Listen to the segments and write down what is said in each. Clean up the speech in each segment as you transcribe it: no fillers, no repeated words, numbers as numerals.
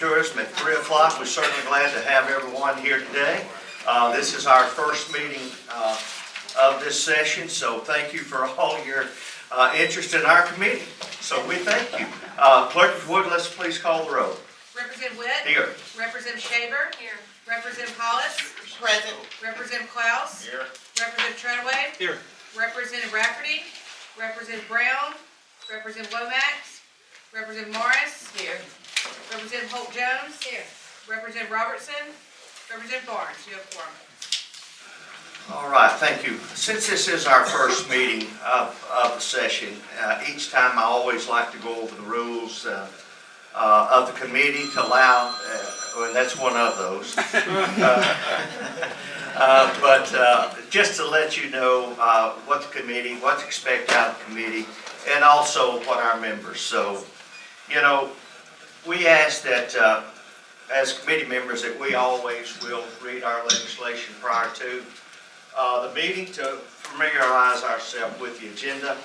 Tourism at 3 o'clock. We're certainly glad to have everyone here today. This is our first meeting of this session, so thank you for all your interest in our committee. So we thank you. Clerk, if you would, let's please call the roll. Representative Witt? Here. Representative Shaver? Here. Representative Hollis? Present. Representative Klaus? Here. Representative Treadaway? Here. Representative Rafferty? Representative Brown? Representative Lomax? Representative Morris? Here. Representative Holt Jones? Here. Representative Robertson? Representative Barnes? You have quorum. All right, thank you. Since this is our first meeting of the session, each time I always like to go over the rules of the committee to allow, and that's one of those. But just to let you know what the committee, what to expect out of the committee, and also what our members. So, you know, we ask that as committee members that we always will read our legislation prior to the meeting to familiarize ourselves with the agenda.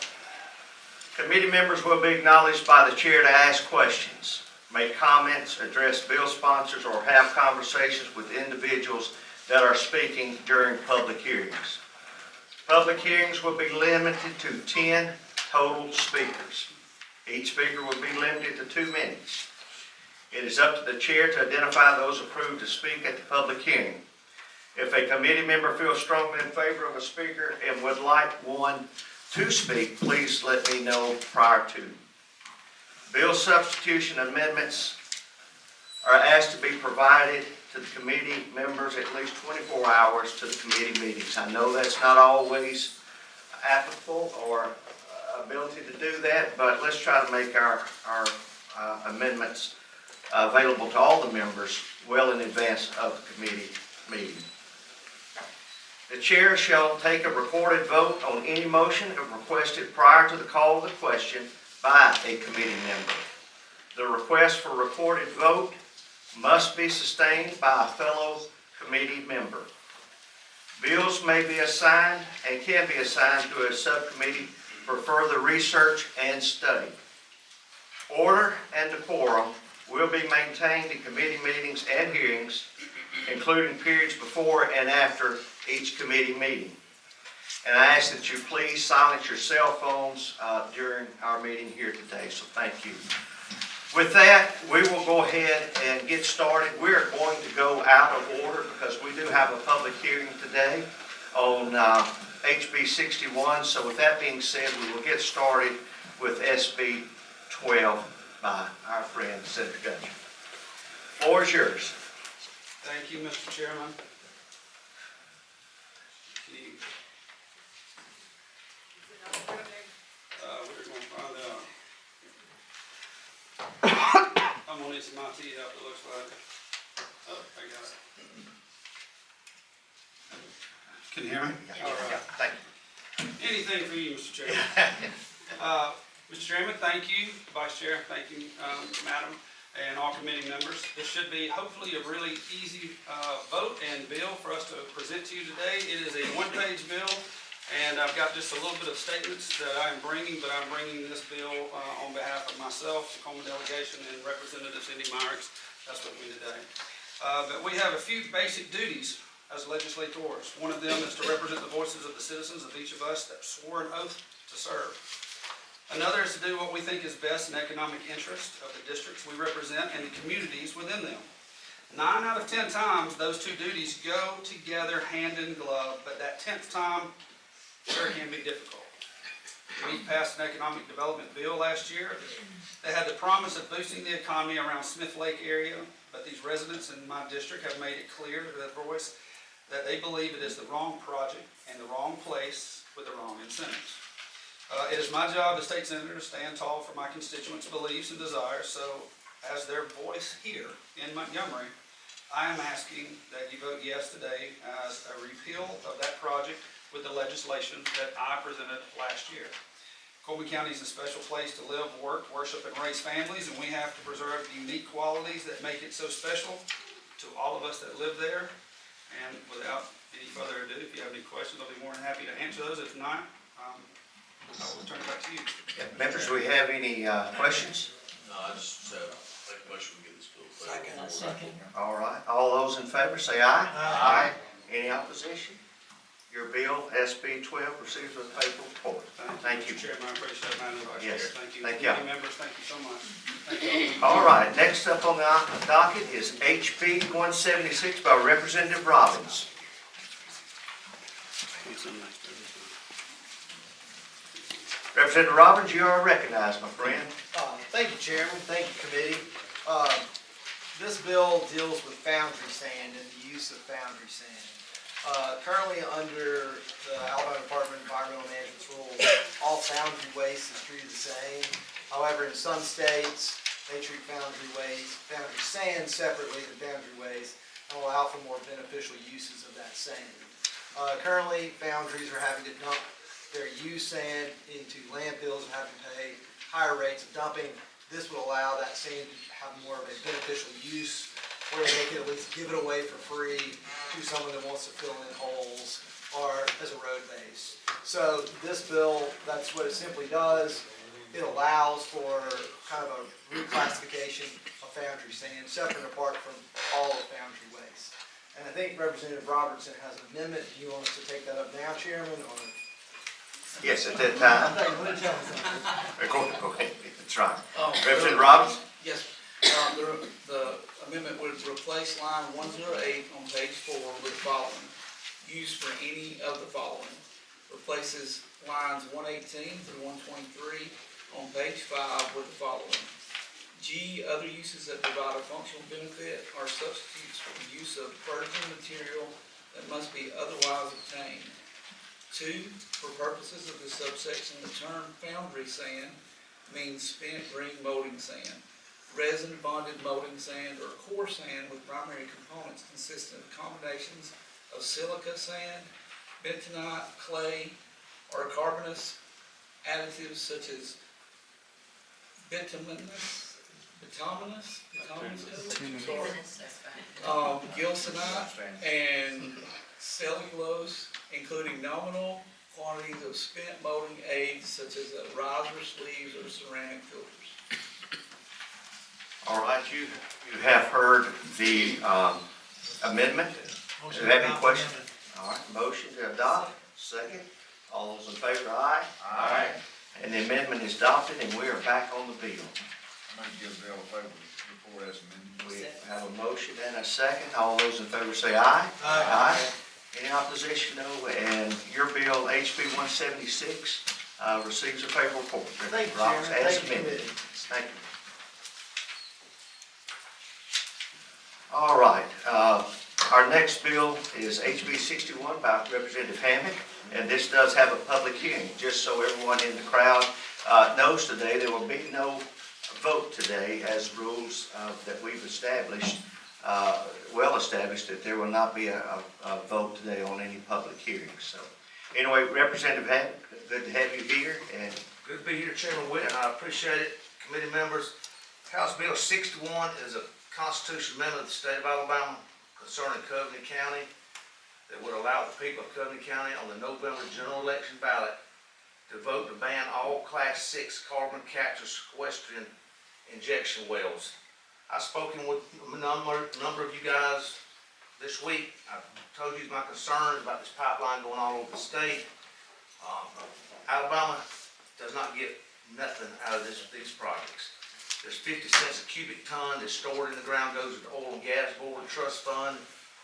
Committee members will be acknowledged by the chair to ask questions, make comments, address bill sponsors, or have conversations with individuals that are speaking during public hearings. Public hearings will be limited to 10 total speakers. Each speaker will be limited to 2 minutes. It is up to the chair to identify those approved to speak at the public hearing. If a committee member feels strongly in favor of a speaker and would like one to speak, please let me know prior to. Bill substitution amendments are asked to be provided to the committee members at least 24 hours to the committee meetings. I know that's not always applicable or ability to do that, but let's try to make our amendments available to all the members well in advance of the committee meeting. The chair shall take a recorded vote on any motion if requested prior to the call of the question by a committee member. The request for recorded vote must be sustained by a fellow committee member. Bills may be assigned and can be assigned to a subcommittee for further research and study. Order and decorum will be maintained in committee meetings and hearings, including periods before and after each committee meeting. And I ask that you please silence your cell phones during our meeting here today, so thank you. With that, we will go ahead and get started. We're going to go out of order because we do have a public hearing today on HB 61. So with that being said, we will get started with SB 12 by our friend Senator Gutcher. Floor is yours. Thank you, Mr. Chairman. We're going to find out. I'm going to need some IT help, it looks like. Oh, I got it. Can you hear me? All right. Thank you. Anything for you, Mr. Chairman. Mr. Chairman, thank you. Vice Chair, thank you, Madam, and all committee members. This should be hopefully a really easy vote and bill for us to present to you today. It is a one-page bill, and I've got just a little bit of statements that I'm bringing, but I'm bringing this bill on behalf of myself, the Coleman delegation, and Representative Cindy Myrick. That's with me today. But we have a few basic duties as legislators. One of them is to represent the voices of the citizens of each of us that swore an oath to serve. Another is to do what we think is best in economic interest of the districts we represent and the communities within them. 9 out of 10 times, those two duties go together hand in glove, but that 10th time sure can be difficult. We passed an economic development bill last year that had the promise of boosting the economy around Smith Lake area, but these residents in my district have made it clear to their voice that they believe it is the wrong project and the wrong place with the wrong incentives. It is my job as state senator to stand tall for my constituents' beliefs and desires, so as their voice here in Montgomery, I am asking that you vote yes today as a repeal of that project with the legislation that I presented last year. Coleman County is a special place to live, work, worship, and raise families, and we have to preserve the unique qualities that make it so special to all of us that live there. And without any further ado, if you have any questions, I'll be more than happy to answer those. If not, I will turn it back to you. Members, do we have any questions? No, I just Make a motion to get this bill paid. Second. All right, all those in favor say aye. Aye. Any opposition? Your bill, SB 12, receives with favorable report. Thank you. Mr. Chairman, I appreciate it, Madam Vice Chair. Yes, Thank you. thank you. Committee members, thank you so much. Thank you. All right, next up on the docket is HB 176 by Representative Robbins. Representative Robbins, you are recognized, my friend. Thank you, Chairman. Thank you, committee. This bill deals with foundry sand and the use of foundry sand. Currently, under the Alabama Department of Environmental Management's rules, all foundry waste is treated the same. However, in some states, they treat foundry sand separately than foundry waste and allow for more beneficial uses of that sand. Currently, foundries are having to dump their used sand into landfills and having to pay higher rates of dumping. This would allow that sand to have more of a beneficial use where they can at least give it away for free to someone that wants to fill in holes or as a road base. So this bill, that's what it simply does. It allows for kind of a reclassification of foundry sand, separate and apart from all of foundry waste. And I think Representative Robertson has an amendment. Do you want us to take that up now, Chairman, or? Yes, at that time. Go ahead. Go ahead, that's right. Representative Robbins? Yes, the amendment would replace line 108 on page 4 with the following. Used for any of the following. Replaces lines 118 through 123 on page 5 with the following. G, other uses that provide a functional benefit are substitutes for the use of virgin material that must be otherwise obtained. 2, for purposes of this subsection, the term foundry sand means spent green molding sand, resin bonded molding sand, or core sand with primary components consisting of combinations of silica sand, bentonite, clay, or carbonous additives such as bituminous, gilsonite, and cellulose, including nominal quantities of spent molding aids such as riser sleeves or ceramic filters. All right, you have heard the amendment. Do you have any questions? All right, motion to adopt, second. All those in favor, aye. Aye. And the amendment is adopted, and we are back on the bill. I'm going to give the bill a favorable report as amended. We have a motion and a second. All those in favor say aye. Aye. Any opposition, no. And your bill, HB 176, receives a favorable report. Thank you, Roberts, Chairman. as Thank you, amended. committee. Thank you. All right, our next bill is HB 61 by Representative Hammock, and this does have a public hearing. Just so everyone in the crowd knows today, there will be no vote today as rules that we've established, well established, that there will not be a vote today on any public hearings. So anyway, Representative Hammock, good to have you here. And Good to be here, Chairman Witt, and I appreciate it. Committee members, House Bill 61 is a constitutional amendment of the state of Alabama concerning Coveney County that would allow the people of Coveney County on the November general election ballot to vote to ban all Class 6 carbon capture sequestration injection wells. I've spoken with a number of you guys this week. I've told you my concerns about this pipeline going all over the state. Alabama does not get nothing out of these projects. There's 50 cents a cubic ton that's stored in the ground, goes to the Oil and Gas Board Trust Fund.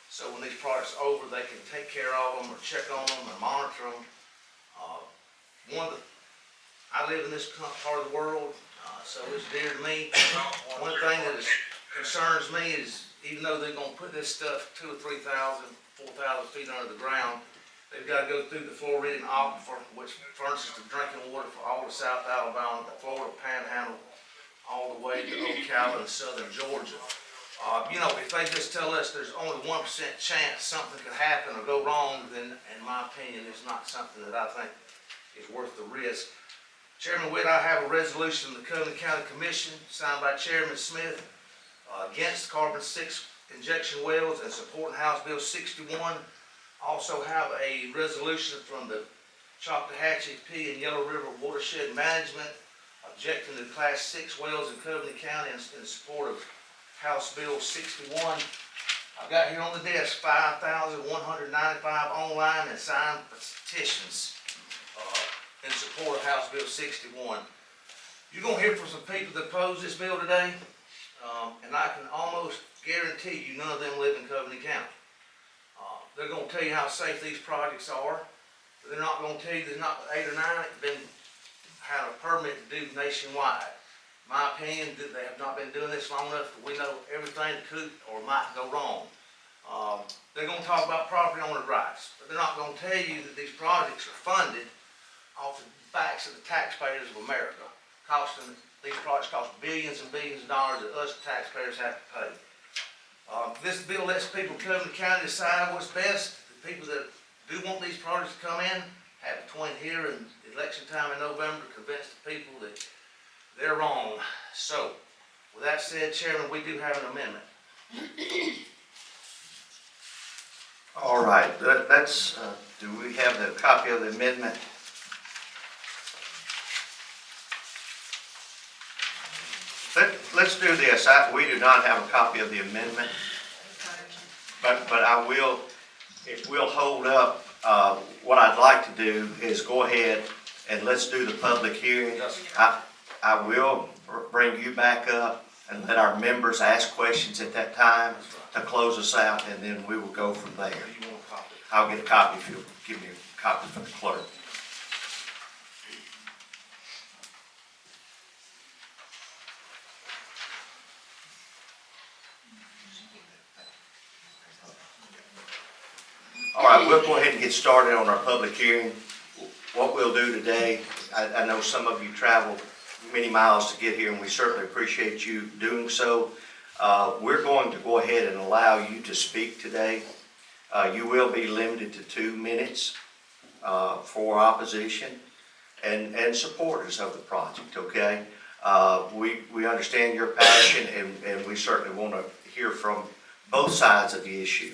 So when these projects are over, they can take care of them or check on them and monitor them. I live in this part of the world, so it's dear to me. One thing that concerns me is, even though they're gonna put this stuff 2,000 or 3,000, 4,000 feet under the ground, they've got to go through the Floridian Aquifer, which furnishes the drinking water for all of South Alabama, the Florida Panhandle, all the way to Ocala and southern Georgia. If they just tell us there's only 1% chance something could happen or go wrong, then in my opinion, it's not something that I think is worth the risk. Chairman Witt, I have a resolution of the Coveney County Commission signed by Chairman Smith against carbon-6 injection wells and supporting House Bill 61. Also have a resolution from the Choctahatchee, P and Yellow River Watershed Management objecting to Class 6 wells in Covenant County in support of House Bill 61. I've got here on the desk 5,195 online and signed petitions in support of House Bill 61. You're gonna hear from some people that oppose this bill today, and I can almost guarantee you none of them live in Covenant County. They're gonna tell you how safe these projects are, but they're not gonna tell you there's not 8 or 9 that had a permit to do nationwide. My opinion, that they have not been doing this long enough that we know everything that could or might go wrong. They're gonna talk about property owner rights, but they're not gonna tell you that these projects are funded off the backs of the taxpayers of America. These projects cost billions and billions of dollars that us taxpayers have to pay. This bill lets people come to the county decide what's best. The people that do want these projects to come in have between here and election time in November to convince the people that they're wrong. So, with that said, Chairman, we do have an amendment. All right, that's, do we have the copy of the amendment? Let's do this. We do not have a copy of the amendment, but I will, if we'll hold up, what I'd like to do is go ahead and let's do the public hearing. I will bring you back up and let our members ask questions at that time to close us out, and then we will go from there. Do you want a copy? I'll get a copy if you'll give me a copy from the clerk. All right, we'll go ahead and get started on our public hearing. What we'll do today, I know some of you traveled many miles to get here, and we certainly appreciate you doing so. We're going to go ahead and allow you to speak today. You will be limited to 2 minutes for opposition and supporters of the project, okay? We understand your passion, and we certainly want to hear from both sides of the issue.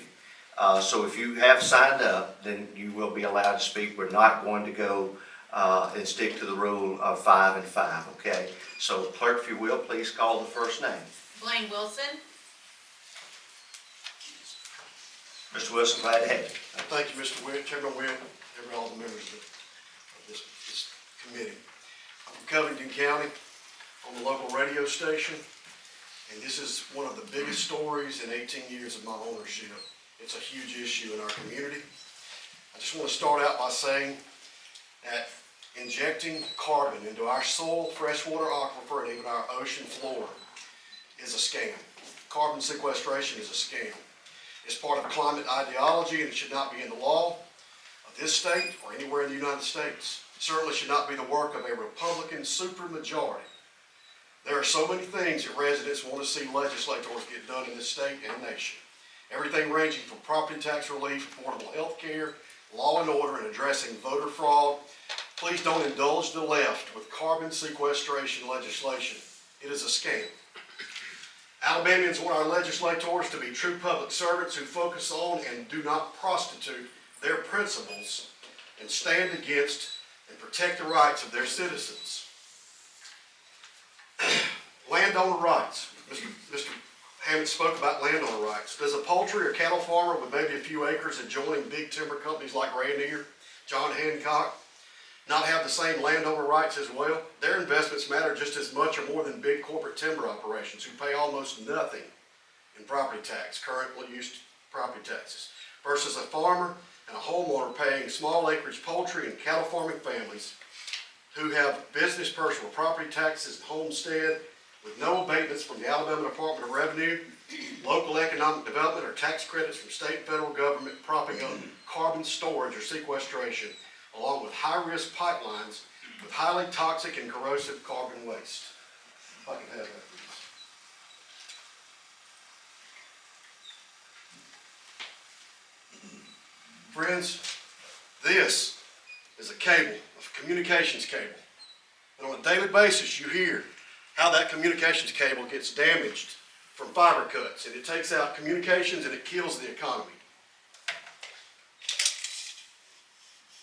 So if you have signed up, then you will be allowed to speak. We're not going to go and stick to the rule of 5 and 5, okay? So clerk, if you will, please call the first name. Blaine Wilson. Mr. Wilson, glad to have you. Thank you, Mr. Witt, Chairman Witt, and all the members of this committee. I'm from Covington County on the local radio station, and this is one of the biggest stories in 18 years of my ownership. It's a huge issue in our community. I just want to start out by saying that injecting carbon into our soil, freshwater aquifer, and even our ocean floor is a scam. Carbon sequestration is a scam. It's part of climate ideology, and it should not be in the law of this state or anywhere in the United States. It certainly should not be the work of a Republican supermajority. There are so many things that residents want to see legislators get done in this state and nation. Everything ranging from property tax relief, affordable health care, law and order, and addressing voter fraud. Please don't indulge the left with carbon sequestration legislation. It is a scam. Alabamians want our legislators to be true public servants who focus on and do not prostitute their principles and stand against and protect the rights of their citizens. Landowner rights. Mr. Hammond spoke about landowner rights. Does a poultry or cattle farmer with maybe a few acres adjoining big timber companies like Rayonier, John Hancock, not have the same landowner rights as well? Their investments matter just as much or more than big corporate timber operations who pay almost nothing in property tax, currently used property taxes, versus a farmer and a homeowner paying small acreage poultry and cattle farming families who have business personal property taxes and homestead with no abatements from the Alabama Department of Revenue, local economic development, or tax credits from state and federal government propping up carbon storage or sequestration, along with high-risk pipelines with highly toxic and corrosive carbon waste. If I can have that, please. Friends, this is a cable, a communications cable. And on a daily basis, you hear how that communications cable gets damaged from fiber cuts, and it takes out communications and it kills the economy.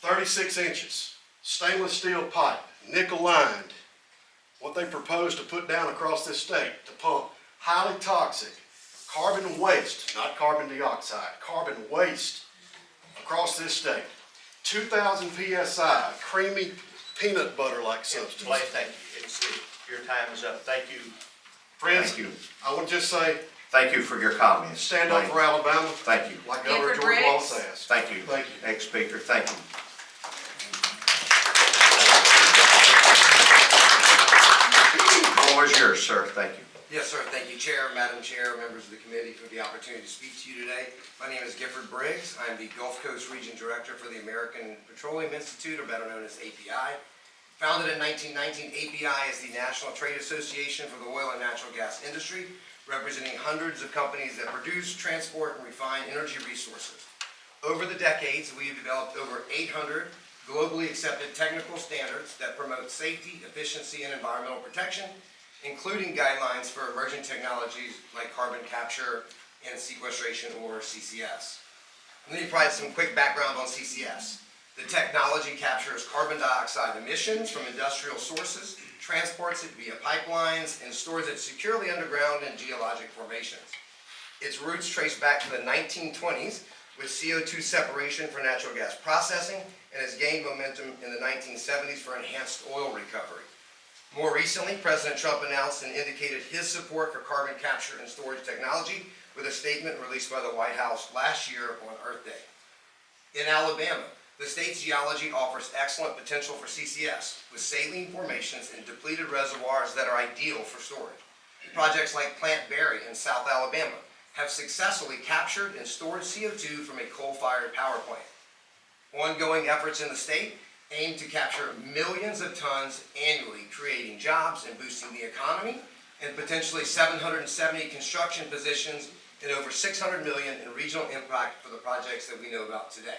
36 inches, stainless steel pipe, nickel lined, what they propose to put down across this state to pump highly toxic carbon waste, not carbon dioxide, carbon waste across this state. 2,000 PSI, creamy peanut butter-like substance. Blaine, thank you. Your time is up. Thank you. Friends, Thank you. I want to just say, Thank you for your comments. stand up Blaine. for Alabama, Thank you. like Governor Gifford George Briggs. Wallace asked. Thank you. Thank you. Next speaker, thank you. The floor is yours, sir. Thank you. Yes, sir. Thank you, Chair, Madam Chair, members of the committee, for the opportunity to speak to you today. My name is Gifford Briggs. I'm the Gulf Coast Region Director for the American Petroleum Institute, or better known as API. Founded in 1919, API is the National Trade Association for the oil and natural gas industry, representing hundreds of companies that produce, transport, and refine energy resources. Over the decades, we have developed over 800 globally accepted technical standards that promote safety, efficiency, and environmental protection, including guidelines for emerging technologies like carbon capture and sequestration, or CCS. Let me provide some quick background on CCS. The technology captures carbon dioxide emissions from industrial sources, transports it via pipelines, and stores it securely underground in geologic formations. Its roots trace back to the 1920s with CO2 separation for natural gas processing, and has gained momentum in the 1970s for enhanced oil recovery. More recently, President Trump announced and indicated his support for carbon capture and storage technology with a statement released by the White House last year on Earth Day. In Alabama, the state's geology offers excellent potential for CCS, with saline formations and depleted reservoirs that are ideal for storage. Projects like Plant Berry in South Alabama have successfully captured and stored CO2 from a coal-fired power plant. Ongoing efforts in the state aim to capture millions of tons annually, creating jobs and boosting the economy, and potentially 770 construction positions and over $600 million in regional impact for the projects that we know about today.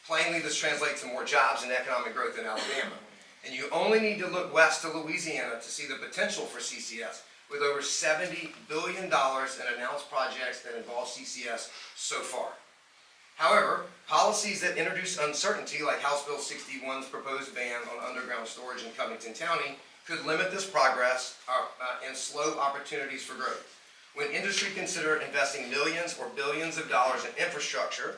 Plainly, this translates to more jobs and economic growth in Alabama. And you only need to look west to Louisiana to see the potential for CCS, with over $70 billion in announced projects that involve CCS so far. However, policies that introduce uncertainty, like House Bill 61's proposed ban on underground storage in Covington County, could limit this progress and slow opportunities for growth. When industry consider investing millions or billions of dollars in infrastructure,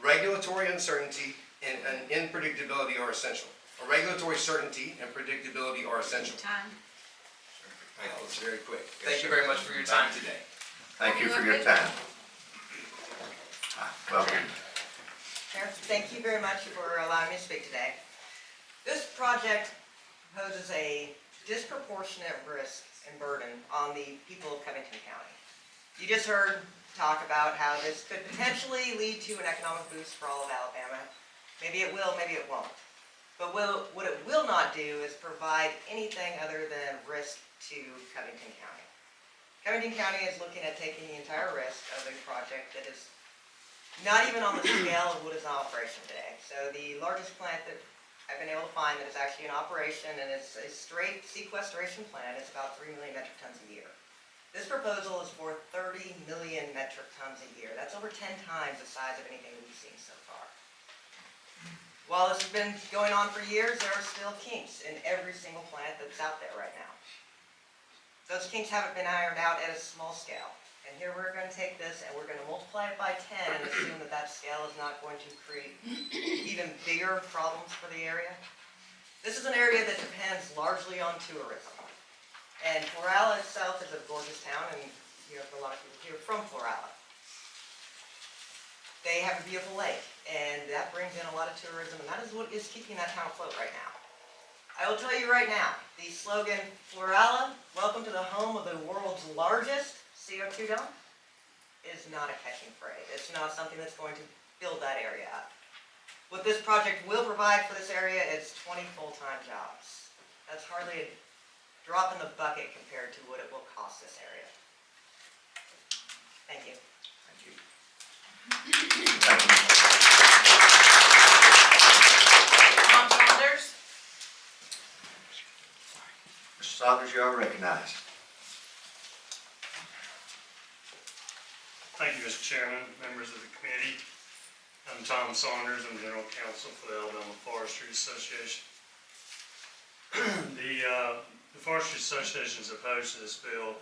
regulatory uncertainty and unpredictability are essential. Regulatory certainty and predictability are essential. Time. That was very quick. Thank you very much for your time today. Thank you for your time. Welcome. Mayor, thank you very much for allowing me to speak today. This project poses a disproportionate risk and burden on the people of Covington County. You just heard talk about how this could potentially lead to an economic boost for all of Alabama. Maybe it will, maybe it won't. But what it will not do is provide anything other than risk to Covington County. Covington County is looking at taking the entire risk of a project that is not even on the scale of what is in operation today. So the largest plant that I've been able to find that is actually in operation, and it's a straight sequestration plant, is about 3 million metric tons a year. This proposal is for 30 million metric tons a year. That's over 10 times the size of anything we've seen so far. While this has been going on for years, there are still kinks in every single plant that's out there right now. Those kinks haven't been ironed out at a small scale. And here we're going to take this and we're going to multiply it by 10 and assume that that scale is not going to create even bigger problems for the area. This is an area that depends largely on tourism. And Florala itself is a gorgeous town, and you have a lot of people here from Florala. They have a beautiful lake, and that brings in a lot of tourism, and that is what is keeping that town afloat right now. I will tell you right now, the slogan, Florala, welcome to the home of the world's largest CO2 dump, is not a catching phrase. It's not something that's going to build that area up. What this project will provide for this area is 20 full-time jobs. That's hardly a drop in the bucket compared to what it will cost this area. Thank you. Thank you. Thank you. Tom Saunders. Mr. Saunders, you are recognized. Thank you, Mr. Chairman, members of the committee. I'm Tom Saunders, I'm General Counsel for the Alabama Forestry Association. The the Forestry Association is opposed to this bill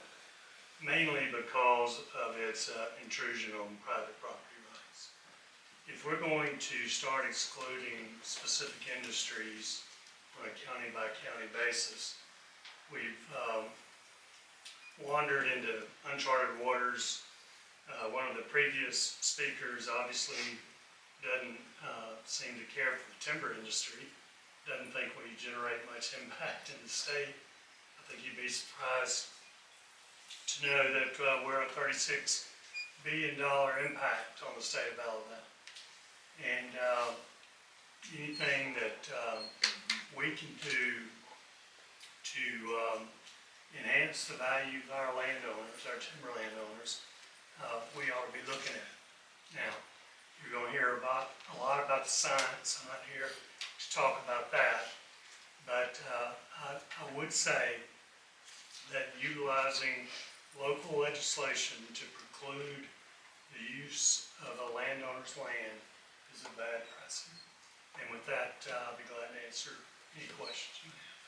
mainly because of its intrusion on private property rights. If we're going to start excluding specific industries on a county-by-county basis, we've wandered into uncharted waters. One of the previous speakers obviously doesn't seem to care for the timber industry, doesn't think we generate much impact in the state. I think you'd be surprised to know that we're a $36 billion impact on the state of Alabama. And anything that we can do to enhance the value of our landowners, our timber landowners, we ought to be looking at. Now, you're going to hear a lot about the science. I'm not here to talk about that, but I would say that utilizing local legislation to preclude the use of a landowner's land is a bad precedent. And with that, I'll be glad to answer any questions you have.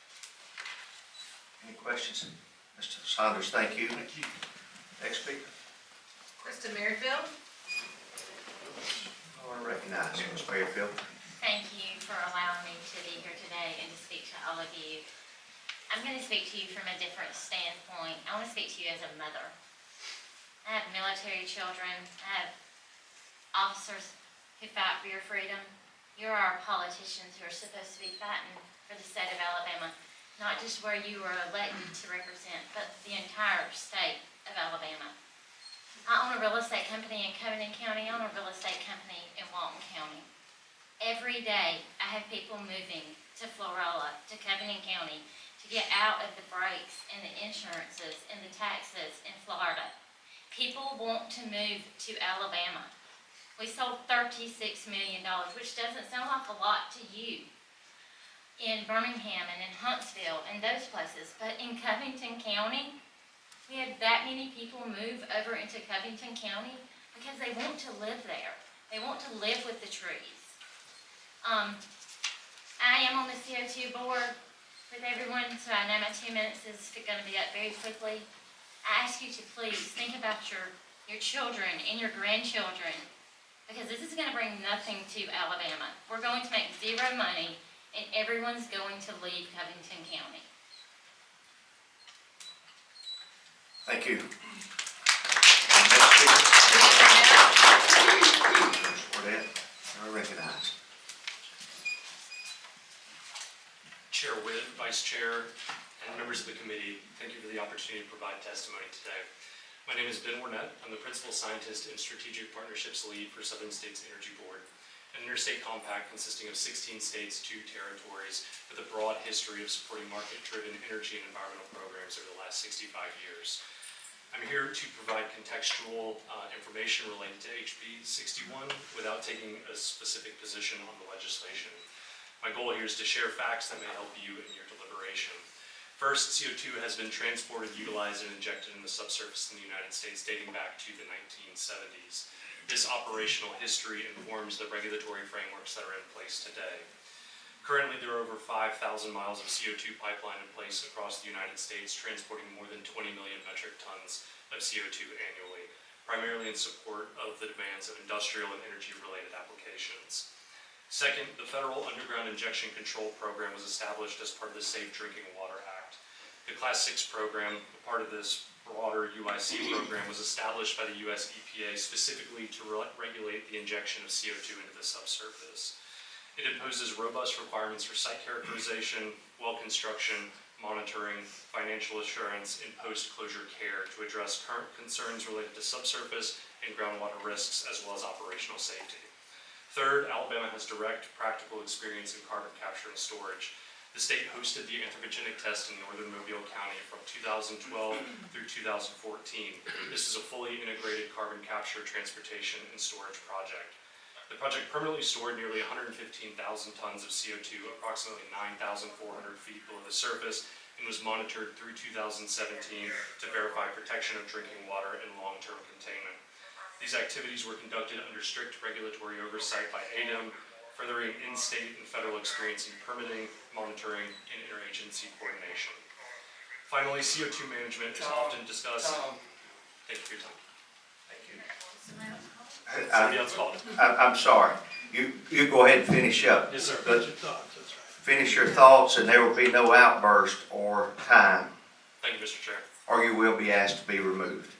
Any questions? Mr. Saunders, thank you. Thank you. Next speaker. Krista Merrifield. I want to recognize Ms. Merrifield. Thank you for allowing me to be here today and to speak to all of you. I'm going to speak to you from a different standpoint. I want to speak to you as a mother. I have military children. I have officers who fight for your freedom. You're our politicians who are supposed to be fighting for the state of Alabama, not just where you were elected to represent, but the entire state of Alabama. I own a real estate company in Covington County. I own a real estate company in Walton County. Every day, I have people moving to Florala, to Covington County, to get out of the breaks and the insurances and the taxes in Florida. People want to move to Alabama. We sold $36 million, which doesn't sound like a lot to you, in Birmingham and in Huntsville and those places, but in Covington County, we had that many people move over into Covington County because they want to live there. They want to live with the trees. I am on the CO2 board with everyone, so I know my 2 minutes is going to be up very quickly. I ask you to please think about your children and your grandchildren, because this is going to bring nothing to Alabama. We're going to make zero money, and everyone's going to leave Covington County. Thank you. Next speaker. Ordette, I recognize. Chair Witt, Vice Chair, and members of the committee, thank you for the opportunity to provide testimony today. My name is Ben Warnett. I'm the Principal Scientist and Strategic Partnerships Lead for Southern States Energy Board, an interstate compact consisting of 16 states, 2 territories, with a broad history of supporting market-driven energy and environmental programs over the last 65 years. I'm here to provide contextual information related to HB 61 without taking a specific position on the legislation. My goal here is to share facts that may help you in your deliberation. First, CO2 has been transported, utilized, and injected in the subsurface in the United States dating back to the 1970s. This operational history informs the regulatory frameworks that are in place today. Currently, there are over 5,000 miles of CO2 pipeline in place across the United States, transporting more than 20 million metric tons of CO2 annually, primarily in support of the demands of industrial and energy-related applications. Second, the Federal Underground Injection Control Program was established as part of the Safe Drinking Water Act. The Class 6 program, a part of this broader UIC program, was established by the US EPA specifically to regulate the injection of CO2 into the subsurface. It imposes robust requirements for site characterization, well construction, monitoring, financial assurance, and post-closure care to address current concerns related to subsurface and groundwater risks, as well as operational safety. Third, Alabama has direct practical experience in carbon capture and storage. The state hosted the anthropogenic test in northern Mobile County from 2012 through 2014. This is a fully integrated carbon capture, transportation, and storage project. The project permanently stored nearly 115,000 tons of CO2, approximately 9,400 feet below the surface, and was monitored through 2017 to verify protection of drinking water and long-term containment. These activities were conducted under strict regulatory oversight by ADEM, furthering in-state and federal experience in permitting, monitoring, and interagency coordination. Finally, CO2 management is often discussed. Thank you for your time. Somebody else called. I'm sorry. You go ahead and finish up. Yes, sir. But finish your thoughts and there will be no outburst or time, Thank you, Mr. Chair. or you will be asked to be removed.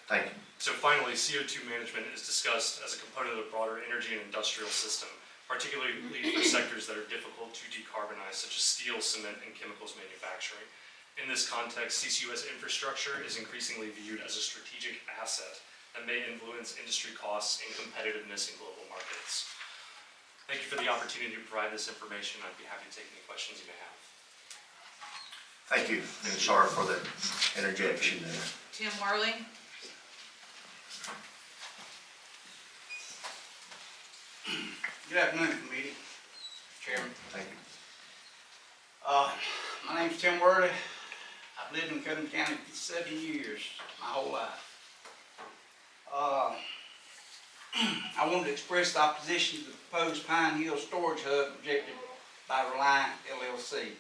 Thank you. So finally, CO2 management is discussed as a component of the broader energy and industrial system, particularly for sectors that are difficult to decarbonize, such as steel, cement, and chemicals manufacturing. In this context, CCUS infrastructure is increasingly viewed as a strategic asset that may influence industry costs and competitiveness in global markets. Thank you for the opportunity to provide this information. I'd be happy to take any questions you may have. Thank you, and sorry for the interjection there. Tim Worley. Good afternoon, committee, chairman. Thank you. My name's Tim Worley. I've lived in Covington County for 7 years, my whole life. I wanted to express the opposition to the proposed Pine Hill Storage Hub projected by Reliant LLC.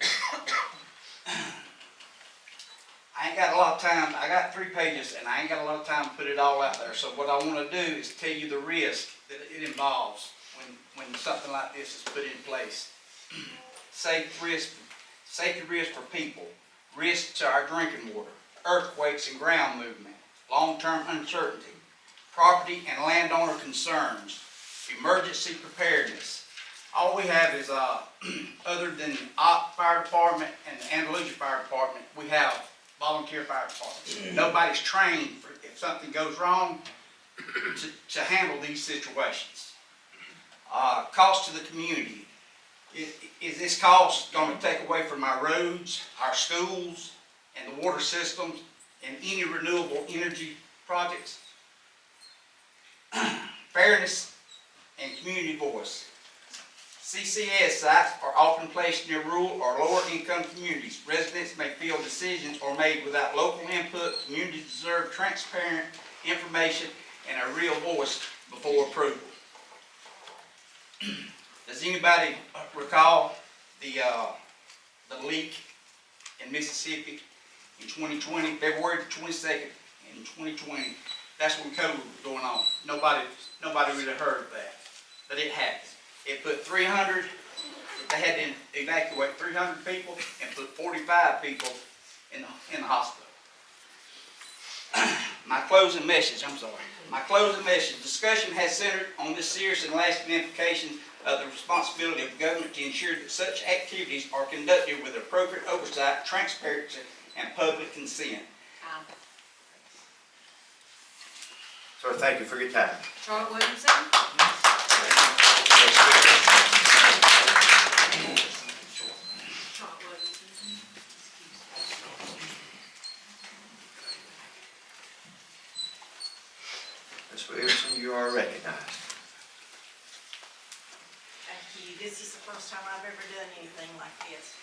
I ain't got a lot of time. I got 3 pages and I ain't got a lot of time to put it all out there. So what I want to do is tell you the risk that it involves when something like this is put in place. Safety risk for people, risk to our drinking water, earthquakes and ground movement, long-term uncertainty, property and landowner concerns, emergency preparedness. All we have is, other than Ock Fire Department and the Andalusia Fire Department, we have volunteer fire departments. Nobody's trained for, if something goes wrong, to handle these situations. Cost to the community. Is this cost going to take away from our roads, our schools, and the water systems, and any renewable energy projects? Fairness and community voice. CCS sites are often placed near rural or lower income communities. Residents may feel decisions are made without local input. Communities deserve transparent information and a real voice before approval. Does anybody recall the leak in Mississippi in 2020, February 22nd in 2020? That's when COVID was going on. Nobody really heard of that, but it happened. It put 300, they had to evacuate 300 people and put 45 people in the hospital. My closing message, discussion has centered on this serious and lasting implications of the responsibility of government to ensure that such activities are conducted with appropriate oversight, transparency, and public consent. Sir, thank you for your time. Charlotte Williamson. Ms. Williamson, you are recognized. Thank you. This is the first time I've ever done anything like this.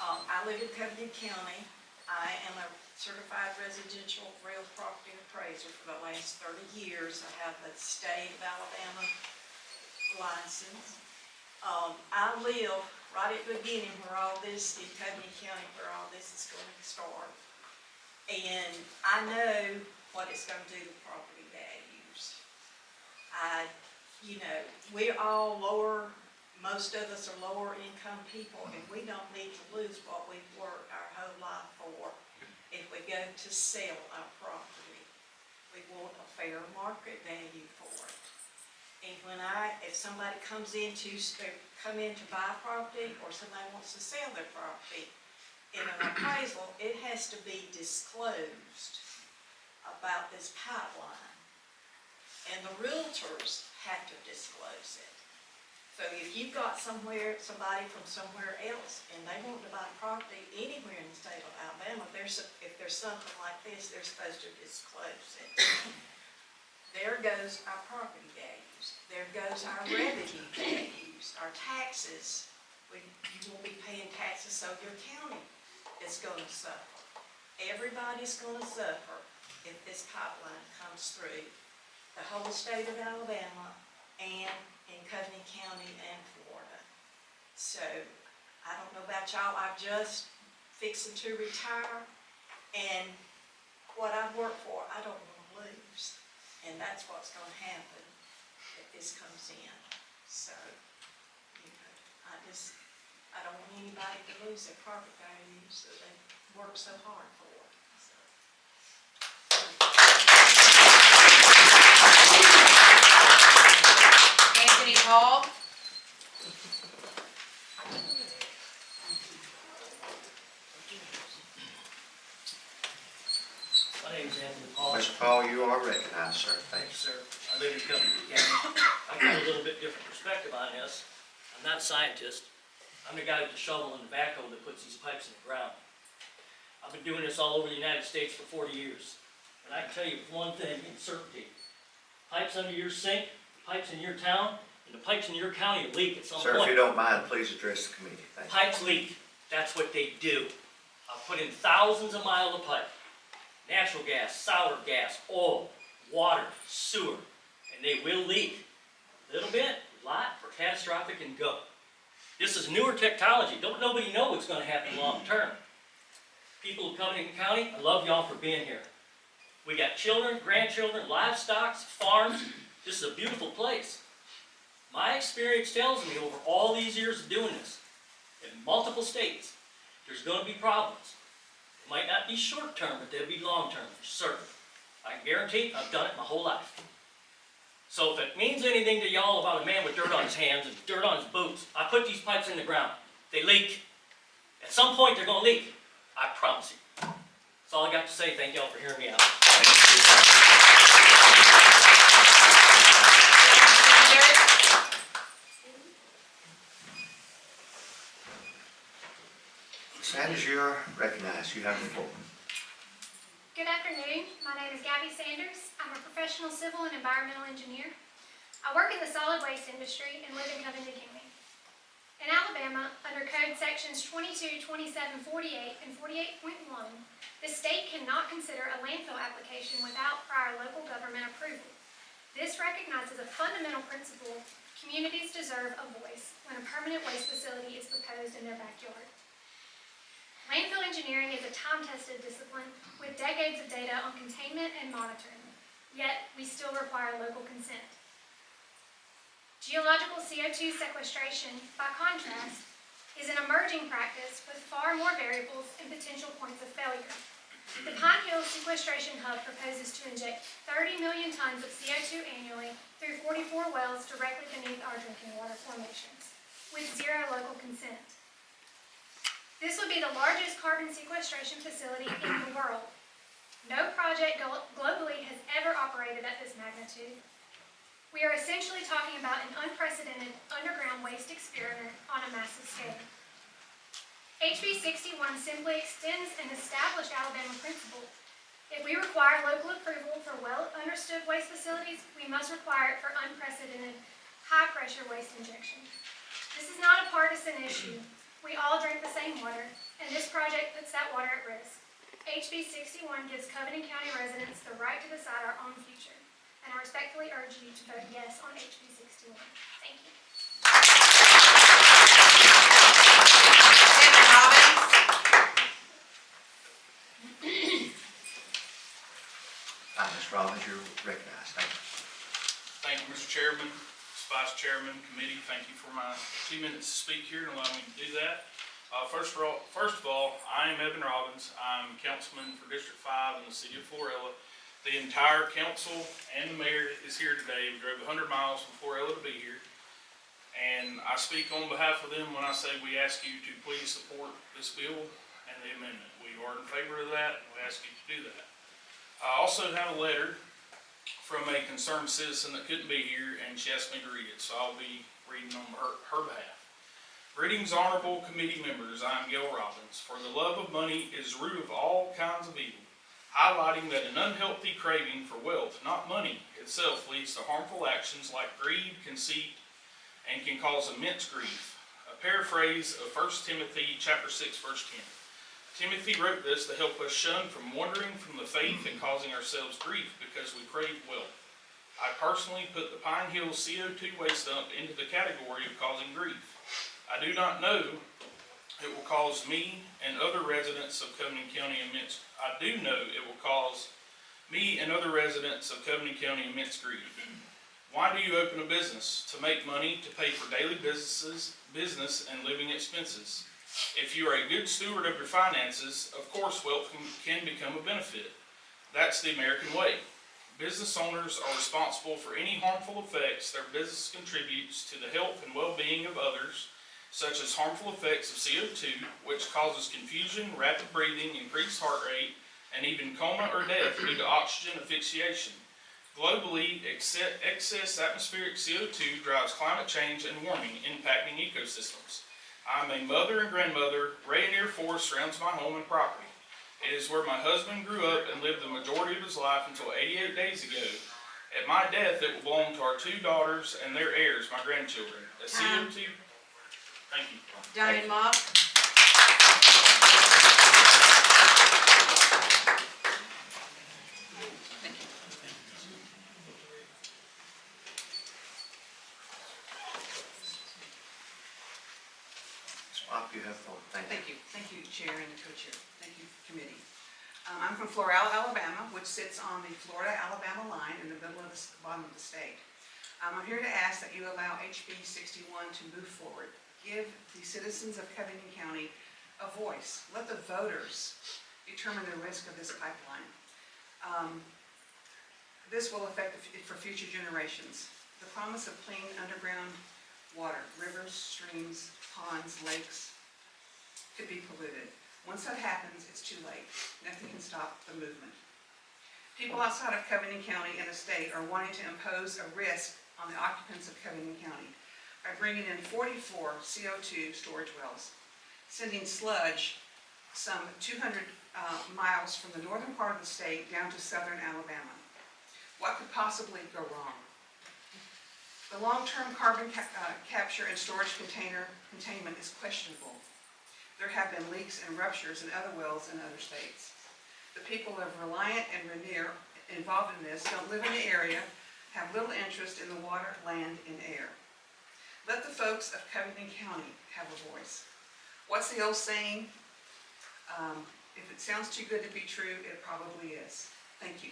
I live in Covington County. I am a certified residential real property appraiser for the last 30 years. I have the state of Alabama license. I live right at the beginning where all this, in Covington County, where all this is going to start. And I know what it's going to do to property values. We're all lower, most of us are lower income people, and we don't need to lose what we've worked our whole life for if we go to sell our property. We want a fair market value for it. And if somebody comes in to buy property, or somebody wants to sell their property, in an appraisal, it has to be disclosed about this pipeline. And the realtors have to disclose it. So if you've got somebody from somewhere else, and they want to buy property anywhere in the state of Alabama, if there's something like this, they're supposed to disclose it. There goes our property values. There goes our revenue values, our taxes. You won't be paying taxes, so your county is going to suffer. Everybody's going to suffer if this pipeline comes through the whole state of Alabama and in Covington County and Florida. So, I don't know about y'all, I'm just fixing to retire, And what I work for, I don't want to lose. And that's what's going to happen if this comes in. So, you know, I don't want anybody to lose their property values that they work so hard for. So. Anthony Hall. My name is Anthony Paul. Mr. Paul, you are recognized, sir. Thank Thank you, sir. I live in Covington County. I've got a little bit different perspective on this. I'm not a scientist. I'm the guy with the shovel and the backhoe that puts these pipes in the ground. I've been doing this all over the United States for 40 years. And I can tell you one thing in certainty. Pipes under your sink, pipes in your town, and the pipes in your county leak at some Sir, if point. you don't mind, please address the committee. Thank you. Pipes leak. That's what they do. I've put in thousands of miles of pipe. Natural gas, sour gas, oil, water, sewer, and they will leak. A little bit, a lot, or catastrophic and go. This is newer technology. Don't nobody know what's going to happen long term. People of Covington County, I love y'all for being here. We got children, grandchildren, livestock, farms. This is a beautiful place. My experience tells me over all these years of doing this, in multiple states, there's going to be problems. It might not be short term, but they'll be long term for certain. I can guarantee I've done it my whole life. So if it means anything to y'all about a man with dirt on his hands and dirt on his boots, I put these pipes in the ground. They leak. At some point they're going to leak. I promise you. That's all I got to say. Thank y'all for hearing me out. Sanders, you are recognized. You have the floor. Good afternoon. My name is Gabby Sanders. I'm a professional civil and environmental engineer. I work in the solid waste industry and live in Covington County. In Alabama, under code sections 22, 27, 48, and 48.1, the state cannot consider a landfill application without prior local government approval. This recognizes a fundamental principle: communities deserve a voice when a permanent waste facility is proposed in their backyard. Landfill engineering is a time-tested discipline with decades of data on containment and monitoring, yet we still require local consent. Geological CO2 sequestration, by contrast, is an emerging practice with far more variables and potential points of failure. The Pine Hill Sequestration Hub proposes to inject 30 million tons of CO2 annually through 44 wells directly beneath our drinking water formations, with zero local consent. This would be the largest carbon sequestration facility in the world. No project globally has ever operated at this magnitude. We are essentially talking about an unprecedented underground waste experiment on a massive scale. HB 61 simply extends an established Alabama principle. If we require local approval for well-understood waste facilities, we must require it for unprecedented high-pressure waste injection. This is not a partisan issue. We all drink the same water, and this project puts that water at risk. HB 61 gives Covington County residents the right to decide our own future, and I respectfully urge you to vote yes on HB 61. Thank you. Ms. Robbins, you're recognized. Thank you. Thank you, Mr. Chairman, Vice Chairman, Committee. Thank you for my 2 minutes to speak here and allowing me to do that. First of all, I am Evan Robbins. I'm Councilman for District 5 in the City of Florilla. The entire council and the mayor is here today. We drove 100 miles from Florilla to be here. And I speak on behalf of them when I say we ask you to please support this bill and the amendment. We are in favor of that, and we ask you to do that. I also have a letter from a concerned citizen that couldn't be here, and she asked me to read it, so I'll be reading on her behalf. Greetings, honorable committee members. I am Gail Robbins. For the love of money is the root of all kinds of evil, highlighting that an unhealthy craving for wealth, not money itself, leads to harmful actions like greed, conceit, and can cause immense grief. A paraphrase of 1 Timothy chapter 6, verse 10. Timothy wrote this to help us shun from wandering from the faith and causing ourselves grief because we crave wealth. I personally put the Pine Hill CO2 waste dump into the category of causing grief. I do not know it will cause me and other residents of Covington County immense, I do know it will cause me and other residents of Covington County immense grief. Why do you open a business? To make money, to pay for daily business and living expenses. If you are a good steward of your finances, of course wealth can become a benefit. That's the American way. Business owners are responsible for any harmful effects their business contributes to the health and well-being of others, such as harmful effects of CO2, which causes confusion, rapid breathing, increased heart rate, and even coma or death due to oxygen asphyxiation. Globally, excess atmospheric CO2 drives climate change and warming, impacting ecosystems. I'm a mother and grandmother. Rayonier Forest surrounds my home and property. It is where my husband grew up and lived the majority of his life until 88 days ago. At my death, it will belong to our 2 daughters and their heirs, my grandchildren. A CO2. Thank you. Diane Mock. You have the, thank you. Thank you, Chair and the Co-Chair. Thank you, Committee. I'm from Florala, Alabama, which sits on the Florida-Alabama line in the middle of the bottom of the state. I'm here to ask that you allow HB 61 to move forward. Give the citizens of Covington County a voice. Let the voters determine the risk of this pipeline. This will affect it for future generations. The promise of clean underground water, rivers, streams, ponds, lakes, could be polluted. Once that happens, it's too late. Nothing can stop the movement. People outside of Covington County and the state are wanting to impose a risk on the occupants of Covington County by bringing in 44 CO2 storage wells, sending sludge some 200 miles from the northern part of the state down to southern Alabama. What could possibly go wrong? The long-term carbon capture and storage containment is questionable. There have been leaks and ruptures in other wells in other states. The people of Reliant and Rainier involved in this don't live in the area, have little interest in the water, land, and air. Let the folks of Covington County have a voice. What's the old saying? If it sounds too good to be true, it probably is. Thank you.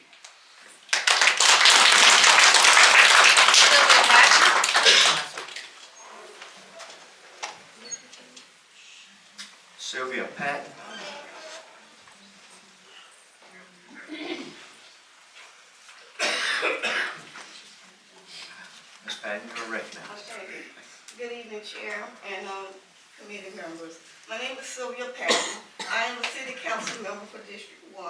Sylvia Patton. Ms. Patton, you're recognized. Okay. Good evening, Chair and committee members. My name is Sylvia Patton. I am a city council member for District 1.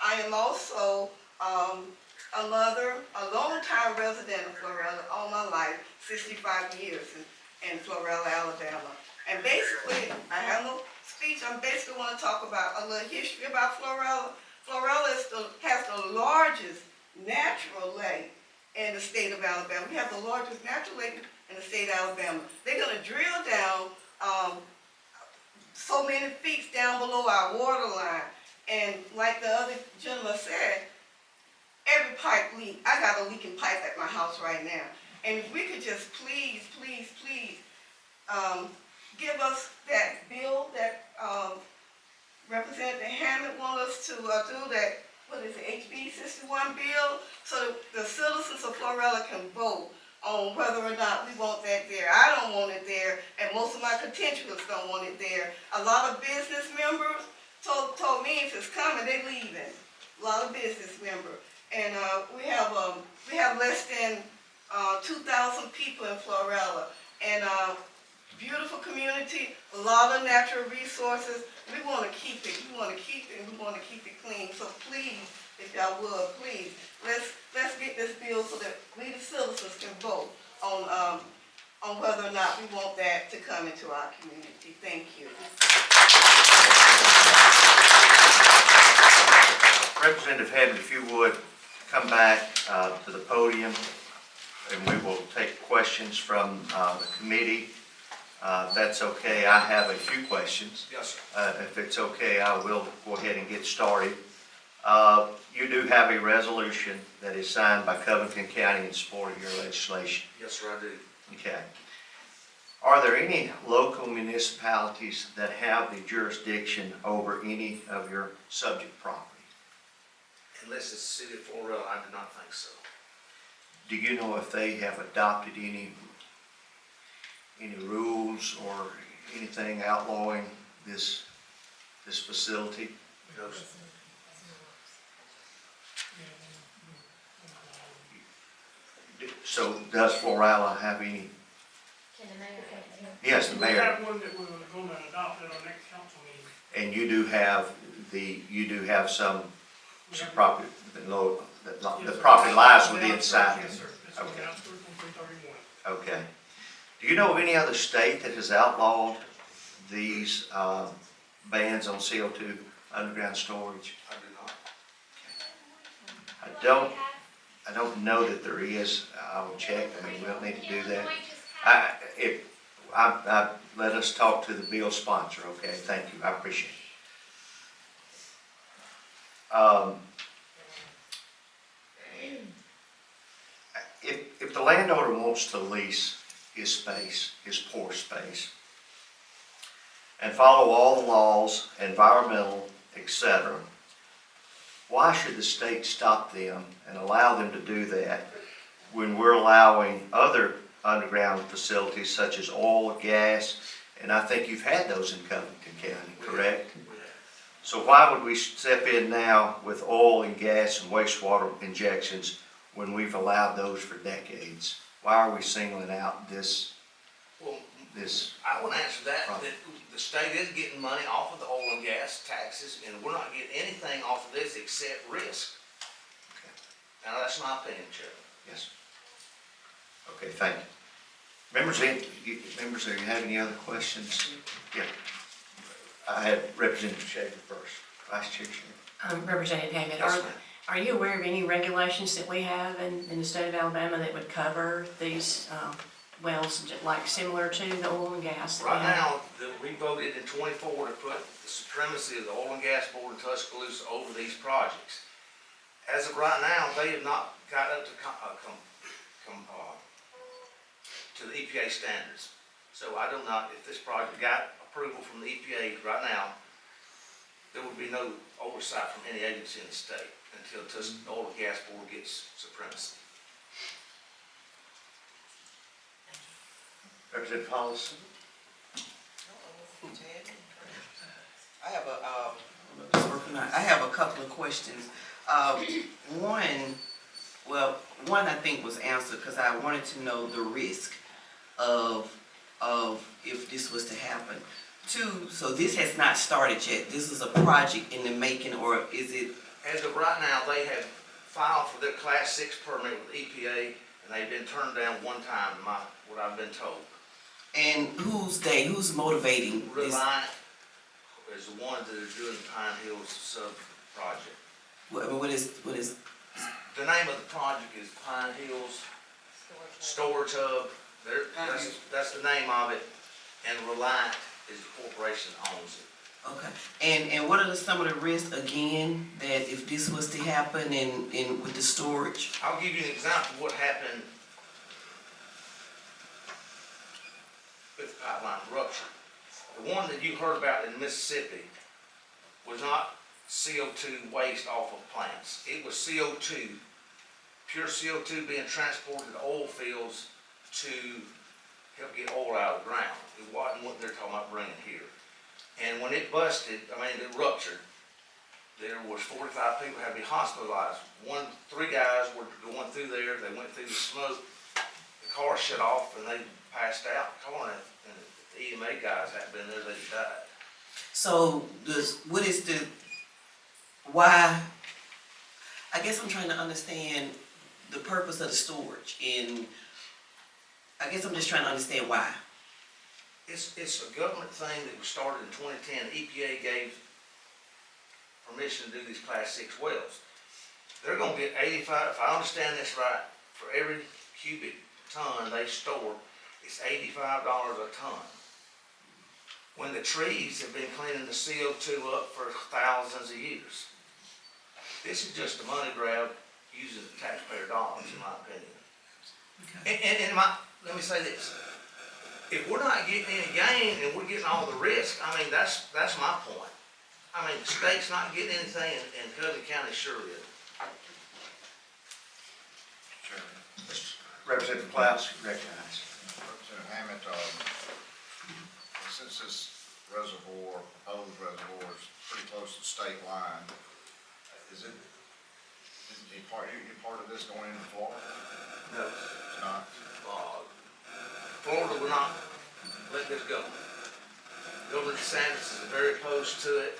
I am also a mother, a long-time resident of Florella all my life, 65 years in Florella, Alabama. And basically, I have no speech. I basically want to talk about a little history about Florella. Florella has the largest natural lake in the state of Alabama. We have the largest natural lake in the state of Alabama. They're going to drill down so many feet down below our water line. And like the other gentleman said, every pipe leak. I got a leaking pipe at my house right now. And if we could just please, please, please give us that bill that Representative Hammond wants us to do that, what is it, HB 61 bill, so that the citizens of Florella can vote on whether or not we want that there. I don't want it there, and most of my constituents don't want it there. A lot of business members told me if it's coming, they leaving. A lot of business members. And we have less than 2,000 people in Florella. And beautiful community, a lot of natural resources. We want to keep it. We want to keep it, and we want to keep it clean. So please, if y'all would, please, let's get this bill so that we the citizens can vote on whether or not we want that to come into our community. Thank you. Representative Hammond, if you would come back to the podium, and we will take questions from the committee. That's okay. I have a few questions. Yes, sir. If it's okay, I will go ahead and get started. You do have a resolution that is signed by Covington County in support of your legislation. Yes, sir, I do. Okay. Are there any local municipalities that have the jurisdiction over any of your subject property? Unless it's the city of Florida, I do not think so. Do you know if they have adopted any rules or anything outlawing this facility? No, sir. So does Florala have any? Can the mayor answer? Yes, the We mayor. have one that we're gonna adopt at our next council meeting. And you do have some property, the property lies within inside. Yes, sir. It's on the Okay. outskirts on 331. Okay. Do you know of any other state that has outlawed these bans on CO2 underground storage? I do not. I don't know that there is. I will check, and we'll need to do that. Let us talk to the bill sponsor, okay? Thank you, I appreciate it. If the landowner wants to lease his space, his pore space, and follow all the laws, environmental, etc., why should the state stop them and allow them to do that when we're allowing other underground facilities such as oil, gas, and I think you've had those in Covington County, correct? So why would we step in now with oil and gas and wastewater injections when we've allowed those for decades? Why are we singling out this? Well, this? I would answer that the state is getting money off of the oil and gas taxes, and we're not getting anything off of this except risk. Okay. Now, that's my opinion, Chairman. Yes. Okay, thank you. Members, do you have any other questions? Yeah. I had Representative Shaver first. Vice Chair Shaver. Representative Hammond, Yes, ma'am. are you aware of any regulations that we have in the state of Alabama that would cover these wells, like similar to the oil and gas? that we Right have? now, we voted in '24 to put the supremacy of the Oil and Gas Board in Tuscaloosa over these projects. As of right now, they have not got up to the EPA standards. So I do not, if this project got approval from the EPA right now, there would be no oversight from any agency in the state until the Oil and Gas Board gets supremacy. Representative Hollis. I have a couple of questions. One I think was answered because I wanted to know the risk of if this was to happen. Two, so this has not started yet. This is a project in the making, or is it? As of right now, they have filed for their Class 6 permit with EPA, and they've been turned down one time, what I've been told. And who's motivating this? Reliant is the ones that are doing the Pine Hills sub-project. What is? The name of the project is Pine Hills Storage Hub. That's the name of it, and Reliant is the corporation that owns it. Okay, and what are some of the risks, again, that if this was to happen and with the storage? I'll give you an example of what happened with the pipeline rupture. The one that you heard about in Mississippi was not CO2 waste off of plants. It was CO2, pure CO2 being transported to oil fields to help get oil out of the ground. It wasn't what they're talking about bringing here. And when it busted, it ruptured, there was 45 people had to be hospitalized. 3 guys were going through there, they went through the smoke, the car shut off and they passed out. And the EMA guys hadn't been there, they died. So why, I guess I'm trying to understand the purpose of the storage, and I guess I'm just trying to understand why. It's a government thing that was started in 2010. EPA gave permission to do these Class 6 wells. They're gonna get 85, if I understand this right, for every cubic ton they store, it's $85 a ton. When the trees have been cleaning the CO2 up for thousands of years. This is just a money grab using the taxpayer dollars, in my opinion. Okay. And let me say this. if we're not getting any gain and we're getting all the risk, I mean, that's my point. I mean, the state's not getting anything and Covington County sure is. Representative Klaus, you recognize. Representative Hammond, since this reservoir, proposed reservoir is pretty close to the state line, is part of this going into Florida? No. It's not? Florida will not let this go. Governor DeSantis is very opposed to it.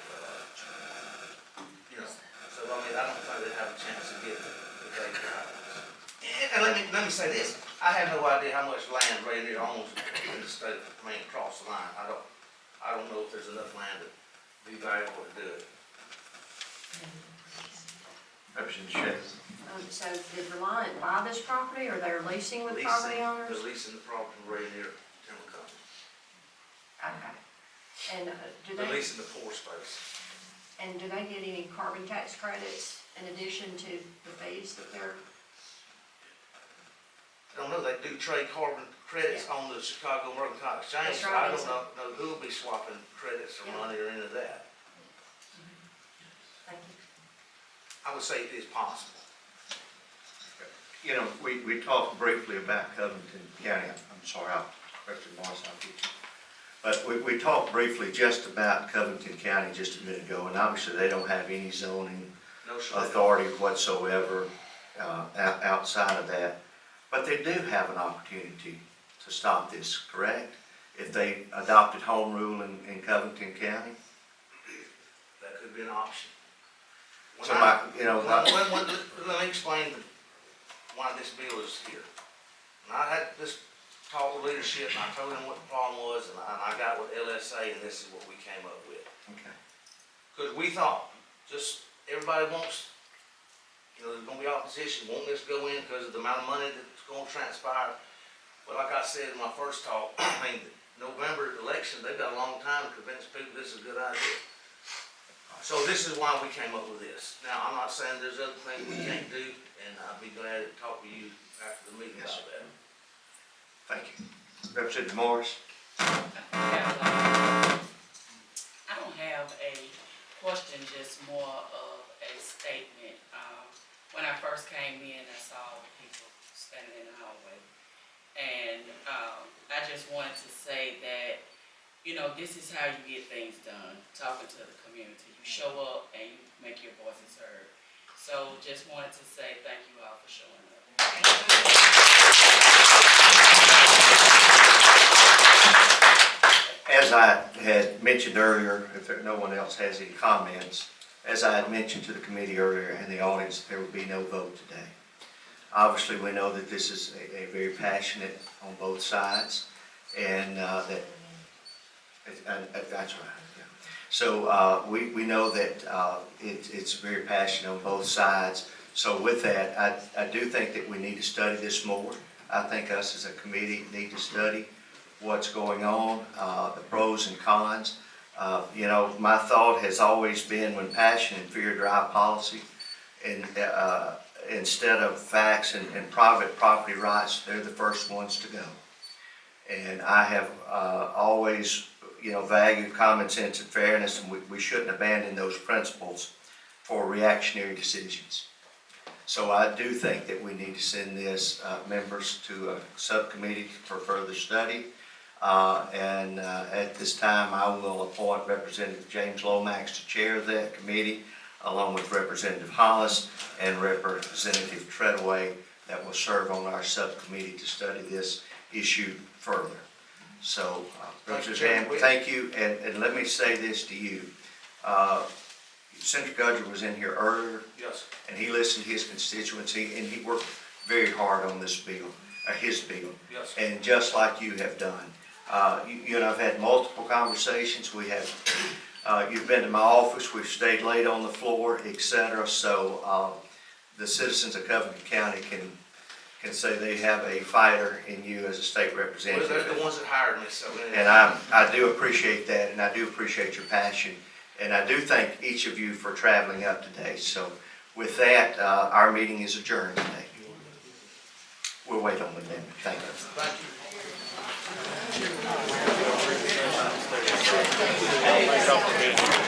You know, so I mean, I don't think they have a chance to get the great guys. And let me say this, I have no idea how much land Rayonier owns in the state, across the line. I don't know if there's enough land to be valuable to do it. Representative Shea. So did Reliant buy this property, or they're leasing with property owners? They're leasing the property from Rayonier Timber Company. Okay. And do They're they, leasing the pore space. and do they get any carbon tax credits in addition to the fees that they're? I don't know, they do trade carbon credits on the Chicago Mercantile Exchange, That's so right, I isn't don't know who will be swapping credits or Yeah. money or any of that. Thank you. I would say it is possible. You know, we talked briefly about Covington County. I'm sorry, Representative Morris, I'll get you. But we talked briefly just about Covington County just a minute ago, and obviously they don't have any zoning No, sir. authority whatsoever outside of that. But they do have an opportunity to stop this, correct? If they adopted home rule in Covington County? That could be an option. So my, you know, Let me explain why this bill is here. When I had this talk with leadership, and I told them what the problem was, and I got with LSA, and this is what we came up with. Okay. Because we thought, just, everybody wants, there's gonna be opposition, wanting this to go in because of the amount of money that's gonna transpire. But like I said in my first talk, I mean, November election, they've got a long time to convince people this is a good idea. So this is why we came up with this. Now, I'm not saying there's other things we can't do, and I'll be glad to talk to you after the meeting about that. Thank you. Representative Morris? I don't have a question, just more of a statement. When I first came in, I saw people standing in the hallway. And I just wanted to say that, this is how you get things done, talking to the community. You show up and you make your voices heard. So just wanted to say thank you all for showing up. As I had mentioned earlier, if no one else has any comments, as I had mentioned to the committee earlier and the audience, there will be no vote today. Obviously, we know that this is a very passionate on both sides, and that's right. Yeah. So we know that it's very passionate on both sides. So with that, I do think that we need to study this more. I think us as a committee need to study what's going on, the pros and cons. My thought has always been when passion and fear drive policy, and instead of facts and private property rights, they're the first ones to go. And I have always, valued common sense and fairness, and we shouldn't abandon those principles for reactionary decisions. So I do think that we need to send this members to a subcommittee for further study. And at this time, I will appoint Representative James Lomax to chair that committee, along with Representative Hollis and Representative Treadaway, that will serve on our subcommittee to study this issue further. So, Representative Hammond, thank you, and let me say this to you. Senator Gudger was in here earlier. Yes. And he listened to his constituency, and he worked very hard on this bill, his bill. Yes. And just like you have done. You and I've had multiple conversations. We have, you've been to my office, we've stayed late on the floor, etc. So the citizens of Covington County can say they have a fighter in you as a state representative. Well, they're the ones that hired me, so. And I do appreciate that, and I do appreciate your passion. And I do thank each of you for traveling up today. So with that, our meeting is adjourned today. We'll wait on the amendment. Thank you. Thank you. Hey.